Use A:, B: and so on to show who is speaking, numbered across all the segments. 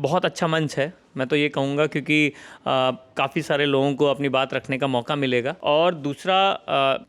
A: बहुत अच्छा मंच है, मैं तो ये कहूँगा, क्योंकि काफ़ी सारे लोगों को अपनी बात रखने का मौका मिलेगा। और दूसरा,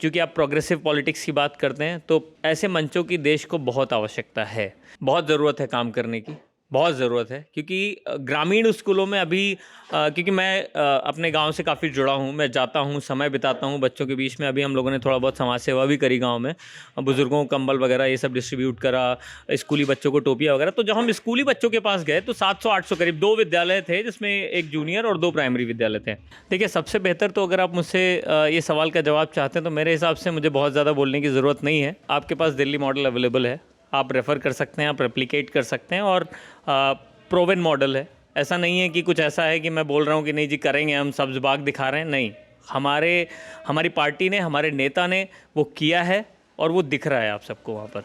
A: क्योंकि आप प्रोग्रेसिव पॉलिटिक्स की बात करते हैं, तो ऐसे मंचों की देश को बहुत आवश्यकता है, बहुत ज़रूरत है काम करने की, बहुत ज़रूरत है। क्योंकि ग्रामीण स्कूलों में अभी क्योंकि मैं अपने गांव से काफ़ी जुड़ा हूं, मैं जाता हूं, समय बिताता हूं बच्चों के बीच में। अभी हम लोगों ने थोड़ा बहुत समाज सेवा भी करी गांव में, बुज़ुर्गों को कंबल वगैरह ये सब डिस्ट्रीब्यूट करा, स्कूली बच्चों को टोपियाँ वगैरह। तो जब हम स्कूली बच्चों के पास गए तो 700-800 करीब 2 विद्यालय थे, जिसमें एक जूनियर और 2 प्राइमरी विद्यालय थे। देखिए, सबसे बेहतर तो अगर आप मुझसे ये सवाल का जवाब चाहते हैं तो मेरे हिसाब से मुझे बहुत ज़्यादा बोलने की ज़रूरत नहीं है। आपके पास दिल्ली मॉडल अवेलेबल है, आप रेफ़र कर सकते हैं, आप रेप्लिकेट कर सकते हैं, और प्रोवन मॉडल है। ऐसा नहीं है कि कुछ ऐसा है कि मैं बोल रहा हूँ कि नहीं जी करेंगे, हम सब्ज़ बाग दिखा रहे हैं, नहीं। हमारी पार्टी ने, हमारे नेता ने वो किया है और वो दिख रहा है आप सबको वहाँ पर।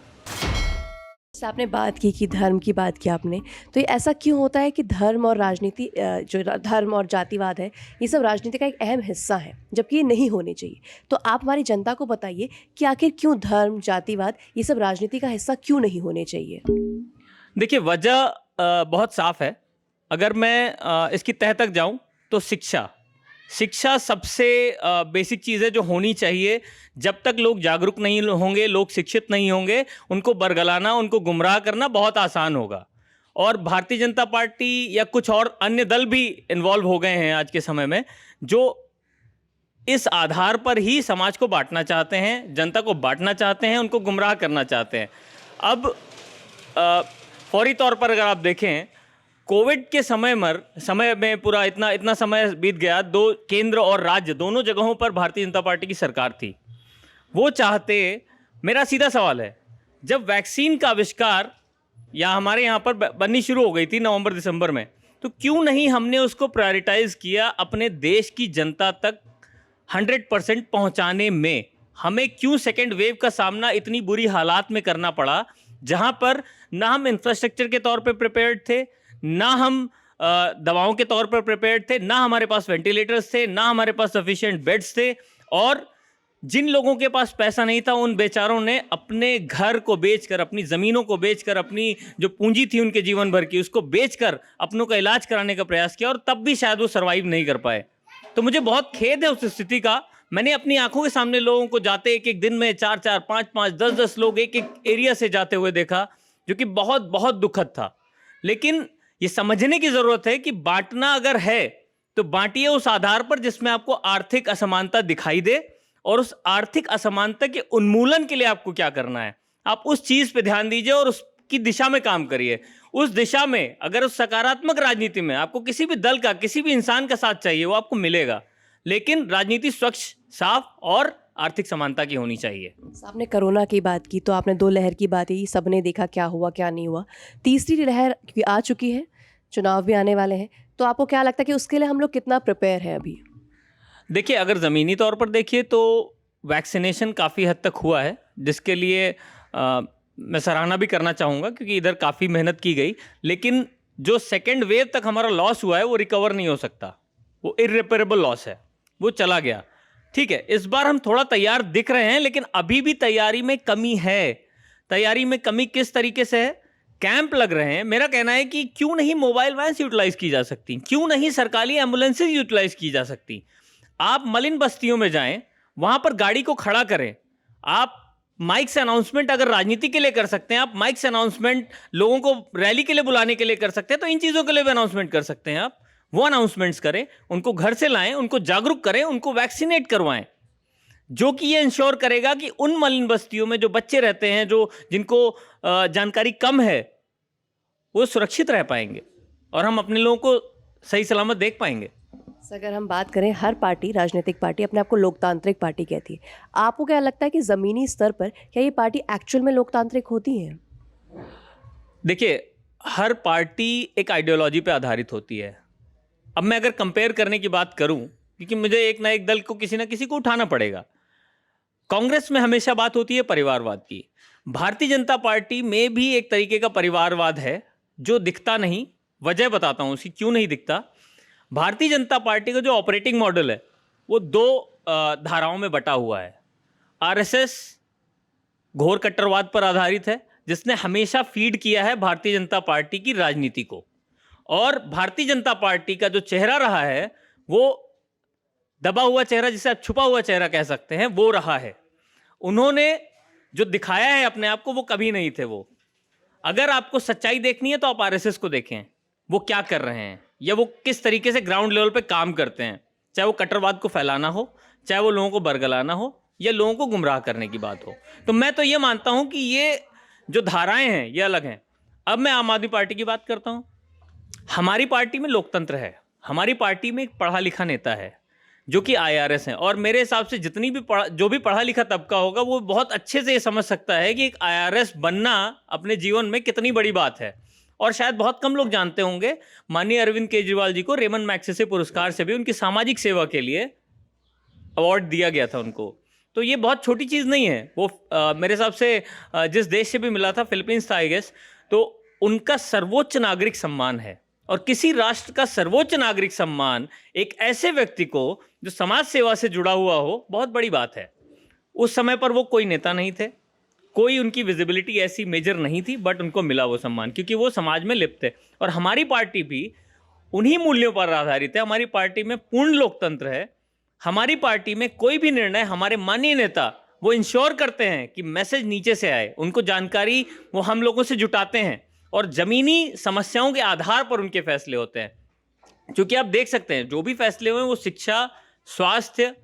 B: जैसे आपने बात की कि धर्म की बात की आपने, तो ये ऐसा क्यों होता है कि धर्म और राजनीति धर्म और जातिवाद है, ये सब राजनीति का एक अहम हिस्सा है, जबकि ये नहीं होने चाहिए। तो आप हमारी जनता को बताइए कि आखिर क्यों धर्म, जातिवाद ये सब राजनीति का हिस्सा क्यों नहीं होने चाहिए?
A: देखिए, वजह बहुत साफ है। अगर मैं इसकी तह तक जाऊं तो शिक्षा सबसे बेसिक चीज़ है जो होनी चाहिए। जब तक लोग जागरूक नहीं होंगे, लोग शिक्षित नहीं होंगे, उनको बरगलाना, उनको गुमराह करना बहुत आसान होगा। और भारतीय जनता पार्टी या कुछ और अन्य दल भी इन्वॉल्व हो गए हैं आज के समय में, जो इस आधार पर ही समाज को बांटना चाहते हैं, जनता को बांटना चाहते हैं, उनको गुमराह करना चाहते हैं। अब फौरी तौर पर अगर आप देखें, कोविड के समय में पूरा इतना समय बीत गया, दो केंद्र और राज्य दोनों जगहों पर भारतीय जनता पार्टी की सरकार थी। वो चाहते, मेरा सीधा सवाल है, जब वैक्सीन का आविष्कार या हमारे यहाँ पर बननी शुरू हो गई थी नवंबर दिसंबर में, तो क्यों नहीं हमने उसको प्रायोरिटाइज किया अपने देश की जनता तक 100% पहुंचाने में? हमें क्यों सेकेंड वेव का सामना इतनी बुरी हालात में करना पड़ा, जहां पर ना हम इंफ्रास्ट्रक्चर के तौर पे प्रिपेयर्ड थे, ना हम दवाओं के तौर पर प्रिपेयर्ड थे, ना हमारे पास वेंटिलेटर्स थे, ना हमारे पास सफिशिएंट बेड्स थे। और जिन लोगों के पास पैसा नहीं था, उन बेचारों ने अपने घर को बेचकर, अपनी ज़मीनों को बेचकर, अपनी जो पूंजी थी उनके जीवन भर की, उसको बेचकर अपनों का इलाज कराने का प्रयास किया, और तब भी शायद वो सर्वाइव नहीं कर पाए। तो मुझे बहुत खेद है उस स्थिति का। मैंने अपनी आंखों के सामने लोगों को जाते, एक एक दिन में 4-4, 5-5, 10-10 लोग एक एक एरिया से जाते हुए देखा, जो कि बहुत बहुत दुखद था। लेकिन ये समझने की जरूरत है कि बांटना अगर है तो बांटिए उस आधार पर जिसमें आपको आर्थिक असमानता दिखाई दे, और उस आर्थिक असमानता के उन्मूलन के लिए आपको क्या करना है, आप उस चीज पे ध्यान दीजिए और उसकी दिशा में काम करिए। उस दिशा में, अगर उस सकारात्मक राजनीति में आपको किसी भी दल का, किसी भी इंसान का साथ चाहिए, वो आपको मिलेगा। लेकिन राजनीति स्वच्छ, साफ और आर्थिक समानता की होनी चाहिए।
B: आपने कोरोना की बात की, तो आपने 2 लहर की बात की, सबने देखा क्या हुआ क्या नहीं हुआ। तीसरी लहर क्योंकि आ चुकी है, चुनाव भी आने वाले हैं, तो आपको क्या लगता है कि उसके लिए हम लोग कितना प्रिपेयर हैं अभी?
A: देखिए, अगर ज़मीनी तौर पर देखिए तो वैक्सीनेशन काफ़ी हद तक हुआ है, जिसके लिए मैं सराहना भी करना चाहूँगा, क्योंकि इधर काफ़ी मेहनत की गई। लेकिन जो सेकेंड वेव तक हमारा लॉस हुआ है वो रिकवर नहीं हो सकता, वो इर्रिपेरेबल लॉस है, वो चला गया। ठीक है, इस बार हम थोड़ा तैयार दिख रहे हैं, लेकिन अभी भी तैयारी में कमी है। तैयारी में कमी किस तरीके से है? कैंप लग रहे हैं। मेरा कहना है कि क्यों नहीं मोबाइल वैन्स यूटिलाइज की जा सकती, क्यों नहीं सरकारी एम्बुलेंसेज यूटिलाइज की जा सकती। आप मलिन बस्तियों में जाएं, वहां पर गाड़ी को खड़ा करें। आप माइक से अनाउंसमेंट अगर राजनीति के लिए कर सकते हैं, आप माइक से अनाउंसमेंट लोगों को रैली के लिए बुलाने के लिए कर सकते हैं, तो इन चीजों के लिए भी अनाउंसमेंट कर सकते हैं। आप वो अनाउंसमेंट्स करें, उनको घर से लाएं, उनको जागरूक करें, उनको वैक्सीनेट करवाएं, जो कि ये इंश्योर करेगा कि उन मलिन बस्तियों में जो बच्चे रहते हैं, जो जिनको जानकारी कम है, वो सुरक्षित रह पाएंगे और हम अपने लोगों को सही सलामत देख पाएंगे।
B: अगर हम बात करें, हर पार्टी, राजनीतिक पार्टी अपने आप को लोकतांत्रिक पार्टी कहती है। आपको क्या लगता है कि ज़मीनी स्तर पर क्या ये पार्टी एक्चुअल में लोकतांत्रिक होती है?
A: देखिए, हर पार्टी एक आइडियोलॉजी पे आधारित होती है। अब मैं अगर कंपेयर करने की बात करूं, क्योंकि मुझे एक ना एक दल को किसी ना किसी को उठाना पड़ेगा। कांग्रेस में हमेशा बात होती है परिवारवाद की। भारतीय जनता पार्टी में भी एक तरीके का परिवारवाद है जो दिखता नहीं। वजह बताता हूं उसकी, क्यों नहीं दिखता। भारतीय जनता पार्टी का जो ऑपरेटिंग मॉडल है वो 2 धाराओं में बटा हुआ है। आरएसएस घोर कट्टरवाद पर आधारित है, जिसने हमेशा फीड किया है भारतीय जनता पार्टी की राजनीति को, और भारतीय जनता पार्टी का जो चेहरा रहा है वो दबा हुआ चेहरा, जिसे आप छुपा हुआ चेहरा कह सकते हैं, वो रहा है। उन्होंने जो दिखाया है अपने आप को वो कभी नहीं थे वो। अगर आपको सच्चाई देखनी है तो आप आरएसएस को देखें, वो क्या कर रहे हैं या वो किस तरीके से ग्राउंड लेवल पे काम करते हैं, चाहे वो कट्टरवाद को फैलाना हो, चाहे वो लोगों को बरगलाना हो या लोगों को गुमराह करने की बात हो। तो मैं तो ये मानता हूं कि ये जो धाराएं हैं ये अलग हैं। अब मैं आम आदमी पार्टी की बात करता हूं। हमारी पार्टी में लोकतंत्र है, हमारी पार्टी में एक पढ़ा लिखा नेता है जो कि आईआरएस हैं, और मेरे हिसाब से जितनी भी जो भी पढ़ा लिखा तबका होगा वो बहुत अच्छे से ये समझ सकता है कि एक आईआरएस बनना अपने जीवन में कितनी बड़ी बात है। और शायद बहुत कम लोग जानते होंगे, माननीय अरविंद केजरीवाल जी को रेमन मैग्सेसे पुरस्कार से भी उनकी सामाजिक सेवा के लिए अवार्ड दिया गया था उनको। तो ये बहुत छोटी चीज़ नहीं है। वो मेरे हिसाब से जिस देश से भी मिला था, फिलीपींस था आई गेस, तो उनका सर्वोच्च नागरिक सम्मान है। और किसी राष्ट्र का सर्वोच्च नागरिक सम्मान एक ऐसे व्यक्ति को जो समाज सेवा से जुड़ा हुआ हो, बहुत बड़ी बात है। उस समय पर वो कोई नेता नहीं थे, कोई उनकी विजिबिलिटी ऐसी मेजर नहीं थी, बट उनको मिला वो सम्मान क्योंकि वो समाज में लिप्त थे। और हमारी पार्टी भी उन्हीं मूल्यों पर आधारित है। हमारी पार्टी में पूर्ण लोकतंत्र है। हमारी पार्टी में कोई भी निर्णय हमारे माननीय नेता वो इंश्योर करते हैं कि मैसेज नीचे से आए, उनको जानकारी वो हम लोगों से जुटाते हैं और जमीनी समस्याओं के आधार पर उनके फैसले होते हैं। क्योंकि आप देख सकते हैं जो भी फैसले हुए वो शिक्षा, स्वास्थ्य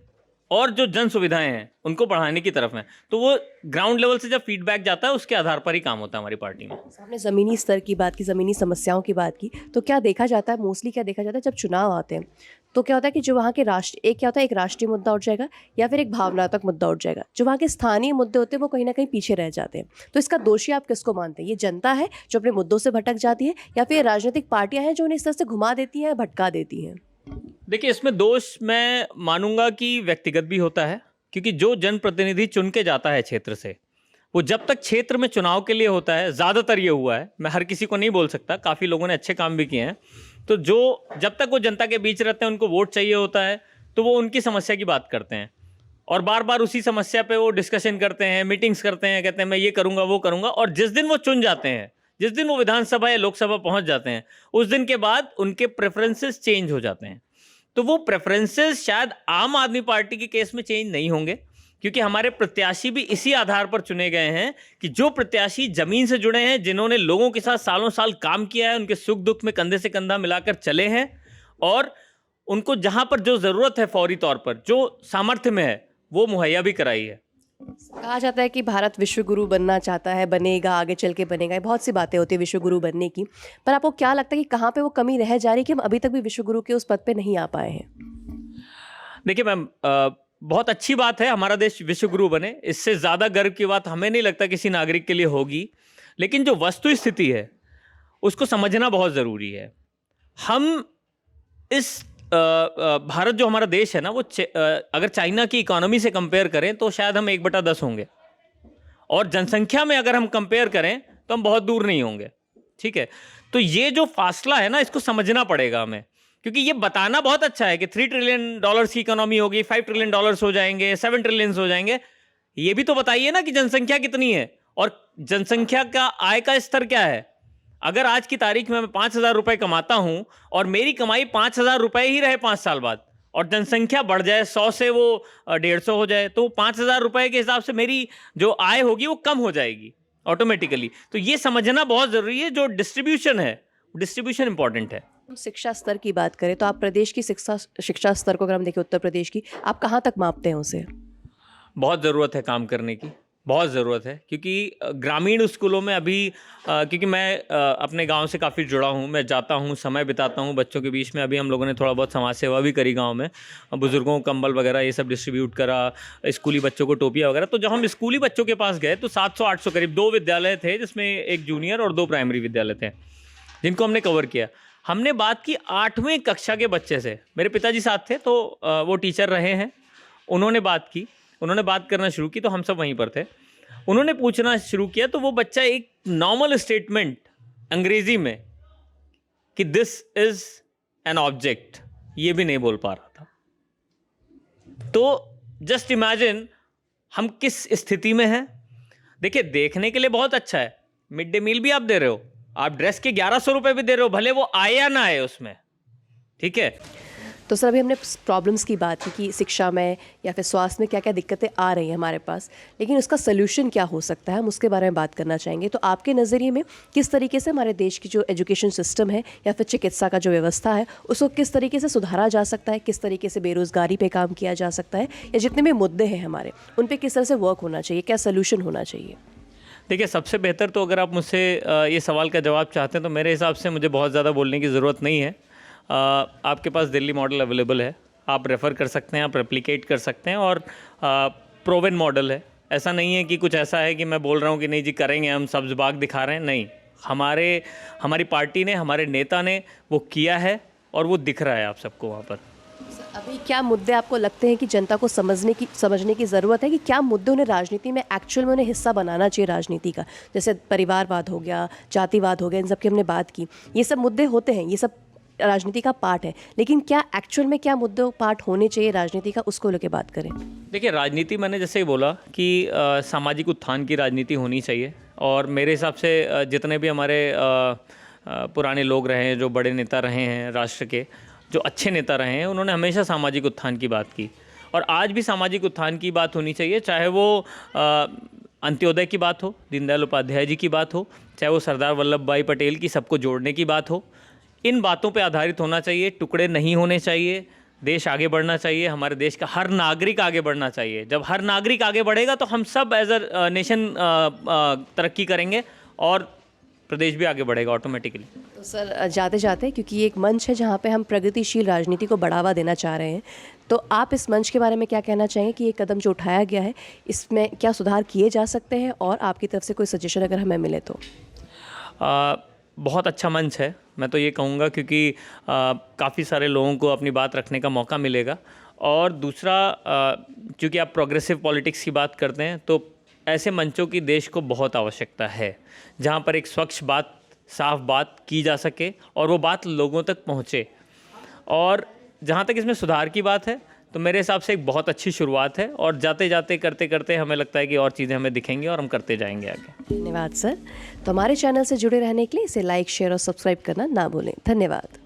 A: और जो जन सुविधाएं हैं उनको बढ़ाने की तरफ हैं। तो वो ग्राउंड लेवल से जब फीडबैक जाता है उसके आधार पर ही काम होता है हमारी पार्टी में।
B: आपने ज़मीनी स्तर की बात की, ज़मीनी समस्याओं की बात की, तो क्या देखा जाता है, मोस्टली क्या देखा जाता है जब चुनाव आते हैं तो क्या होता है कि जो वहाँ के क्या होता है, एक राष्ट्रीय मुद्दा उठ जाएगा या फिर एक भावनात्मक मुद्दा उठ जाएगा। जो वहाँ के स्थानीय मुद्दे होते हैं वो कहीं ना कहीं पीछे रह जाते हैं। तो इसका दोषी आप किसको मानते हैं? ये जनता है जो अपने मुद्दों से भटक जाती है, या फिर राजनीतिक पार्टियां हैं जो उन्हें इस तरह से घुमा देती हैं, भटका देती हैं?
A: देखिए, इसमें दोष मैं मानूंगा कि व्यक्तिगत भी होता है, क्योंकि जो जनप्रतिनिधि चुन के जाता है क्षेत्र से, वो जब तक क्षेत्र में चुनाव के लिए होता है, ज़्यादातर ये हुआ है, मैं हर किसी को नहीं बोल सकता, काफ़ी लोगों ने अच्छे काम भी किए हैं, तो जो जब तक वो जनता के बीच रहते हैं उनको वोट चाहिए होता है, तो वो उनकी समस्या की बात करते हैं और बार बार उसी समस्या पे वो डिस्कशन करते हैं, मीटिंग्स करते हैं, कहते हैं मैं ये करूँगा वो करूँगा। और जिस दिन वो चुन जाते हैं, जिस दिन वो विधानसभा या लोकसभा पहुँच जाते हैं, उस दिन के बाद उनके प्रेफरेंसेस चेंज हो जाते हैं। तो वो प्रेफरेंसेस शायद आम आदमी पार्टी के केस में चेंज नहीं होंगे, क्योंकि हमारे प्रत्याशी भी इसी आधार पर चुने गए हैं कि जो प्रत्याशी जमीन से जुड़े हैं, जिन्होंने लोगों के साथ सालों साल काम किया है, उनके सुख दुख में कंधे से कंधा मिलाकर चले हैं और उनको जहां पर जो ज़रूरत है फौरी तौर पर, जो सामर्थ्य में है, वो मुहैया भी कराई है।
B: कहा जाता है कि भारत विश्व गुरु बनना चाहता है, बनेगा, आगे चल के बनेगा, बहुत सी बातें होती है विश्व गुरु बनने की, पर आपको क्या लगता है कि कहाँ पे वो कमी रह जा रही है कि हम अभी तक भी विश्व गुरु के उस पद पे नहीं आ पाए हैं?
A: देखिए मैम, बहुत अच्छी बात है हमारा देश विश्व गुरु बने, इससे ज़्यादा गर्व की बात हमें नहीं लगता किसी नागरिक के लिए होगी। लेकिन जो वस्तु स्थिति है उसको समझना बहुत ज़रूरी है। हम इस भारत जो हमारा देश है ना, वो अगर चाइना की इकोनॉमी से कंपेयर करें तो शायद हम 1/10 होंगे, और जनसंख्या में अगर हम कंपेयर करें तो हम बहुत दूर नहीं होंगे। ठीक है, तो ये जो फासला है ना, इसको समझना पड़ेगा हमें, क्योंकि ये बताना बहुत अच्छा है कि $3 ट्रिलियन की इकोनॉमी होगी, $5 ट्रिलियन हो जाएंगे, 7 ट्रिलियन हो जाएंगे। ये भी तो बताइए ना कि जनसंख्या कितनी है और जनसंख्या का आय का स्तर क्या है। अगर आज की तारीख में मैं 5,000 रुपये कमाता हूं और मेरी कमाई 5,000 रुपये ही रहे 5 साल बाद, और जनसंख्या बढ़ जाए 100 से वो 150 हो जाए, तो 5,000 रुपये के हिसाब से मेरी जो आय होगी वो कम हो जाएगी ऑटोमेटिकली। तो ये समझना बहुत ज़रूरी है, जो डिस्ट्रीब्यूशन है, डिस्ट्रीब्यूशन इंपॉर्टेंट है।
B: हम शिक्षा स्तर की बात करें तो आप प्रदेश की शिक्षा स्तर को अगर हम देखें, उत्तर प्रदेश की, आप कहाँ तक मापते हैं उसे?
A: बहुत ज़रूरत है काम करने की, बहुत ज़रूरत है, क्योंकि ग्रामीण स्कूलों में अभी क्योंकि मैं अपने गांव से काफ़ी जुड़ा हूं, मैं जाता हूं, समय बिताता हूं बच्चों के बीच में। अभी हम लोगों ने थोड़ा बहुत समाज सेवा भी करी गांव में, बुज़ुर्गों को कंबल वगैरह ये सब डिस्ट्रीब्यूट करा, स्कूली बच्चों को टोपियाँ वगैरह। तो जब हम स्कूली बच्चों के पास गए तो 700-800 करीब 2 विद्यालय थे, जिसमें एक जूनियर और 2 प्राइमरी विद्यालय थे, जिनको हमने कवर किया। हमने बात की 8वीं कक्षा के बच्चे से, मेरे पिताजी साथ थे तो वो टीचर रहे हैं, उन्होंने बात करना शुरू की, तो हम सब वहीं पर थे। उन्होंने पूछना शुरू किया तो वो बच्चा एक नॉर्मल स्टेटमेंट अंग्रेजी में कि दिस इज एन ऑब्जेक्ट, ये भी नहीं बोल पा रहा था। तो जस्ट इमेजिन हम किस स्थिति में हैं। देखिए, देखने के लिए बहुत अच्छा है, मिड डे मील भी आप दे रहे हो, आप ड्रेस के 1100 रुपए भी दे रहे हो, भले वो आए या ना आए उसमें, ठीक है।
B: तो सर अभी हमने प्रॉब्लम्स की बात की कि शिक्षा में या फिर स्वास्थ्य में क्या क्या दिक्कतें आ रही हैं हमारे पास, लेकिन उसका सलूशन क्या हो सकता है, हम उसके बारे में बात करना चाहेंगे। तो आपके नज़रिए में किस तरीके से हमारे देश की जो एजुकेशन सिस्टम है या फिर चिकित्सा का जो व्यवस्था है उसको किस तरीके से सुधारा जा सकता है, किस तरीके से बेरोज़गारी पे काम किया जा सकता है, या जितने भी मुद्दे हैं हमारे उन पर किस तरह से वर्क होना चाहिए, क्या सलूशन होना चाहिए?
A: देखिए, सबसे बेहतर तो अगर आप मुझसे ये सवाल का जवाब चाहते हैं तो मेरे हिसाब से मुझे बहुत ज़्यादा बोलने की ज़रूरत नहीं है। आपके पास दिल्ली मॉडल अवेलेबल है, आप रेफ़र कर सकते हैं, आप रेप्लिकेट कर सकते हैं, और प्रोवन मॉडल है। ऐसा नहीं है कि कुछ ऐसा है कि मैं बोल रहा हूँ कि नहीं जी करेंगे, हम सब्ज़ बाग दिखा रहे हैं, नहीं। हमारी पार्टी ने, हमारे नेता ने वो किया है और वो दिख रहा है आप सबको वहाँ पर।
B: अभी क्या मुद्दे आपको लगते हैं कि जनता को समझने की ज़रूरत है, कि क्या मुद्दे उन्हें राजनीति में एक्चुअल में उन्हें हिस्सा बनाना चाहिए राजनीति का? जैसे परिवारवाद हो गया, जातिवाद हो गया, इन सब की हमने बात की। ये सब मुद्दे होते हैं, ये सब राजनीति का पार्ट है, लेकिन क्या एक्चुअल में क्या मुद्दे पार्ट होने चाहिए राजनीति का, उसको लेकर बात करें।
A: देखिए, राजनीति मैंने जैसे ही बोला कि सामाजिक उत्थान की राजनीति होनी चाहिए, और मेरे हिसाब से जितने भी हमारे पुराने लोग रहे हैं, जो बड़े नेता रहे हैं राष्ट्र के, जो अच्छे नेता रहे हैं, उन्होंने हमेशा सामाजिक उत्थान की बात की, और आज भी सामाजिक उत्थान की बात होनी चाहिए। चाहे वो अंत्योदय की बात हो, दीनदयाल उपाध्याय जी की बात हो, चाहे वो सरदार वल्लभ भाई पटेल की सबको जोड़ने की बात हो, इन बातों पे आधारित होना चाहिए। टुकड़े नहीं होने चाहिए, देश आगे बढ़ना चाहिए, हमारे देश का हर नागरिक आगे बढ़ना चाहिए। जब हर नागरिक आगे बढ़ेगा तो हम सब एज अ नेशन तरक्की करेंगे और प्रदेश भी आगे बढ़ेगा ऑटोमेटिकली।
B: तो सर जाते जाते, क्योंकि ये एक मंच है जहाँ पे हम प्रगतिशील राजनीति को बढ़ावा देना चाह रहे हैं, तो आप इस मंच के बारे में क्या कहना चाहेंगे कि ये कदम जो उठाया गया है इसमें क्या सुधार किए जा सकते हैं, और आपकी तरफ से कोई सजेशन अगर हमें मिले तो?
A: बहुत अच्छा मंच है, मैं तो ये कहूँगा, क्योंकि काफ़ी सारे लोगों को अपनी बात रखने का मौका मिलेगा। और दूसरा, क्योंकि आप प्रोग्रेसिव पॉलिटिक्स की बात करते हैं, तो ऐसे मंचों की देश को बहुत आवश्यकता है, जहाँ पर एक स्वच्छ बात, साफ बात की जा सके और वो बात लोगों तक पहुँचे। और जहाँ तक इसमें सुधार की बात है, तो मेरे हिसाब से एक बहुत अच्छी शुरुआत है, और जाते जाते करते करते हमें लगता है कि और चीज़ें हमें दिखेंगी और हम करते जाएंगे आगे।
B: धन्यवाद सर। तो हमारे चैनल से जुड़े रहने के लिए इसे लाइक, शेयर और सब्सक्राइब करना ना भूलें। धन्यवाद।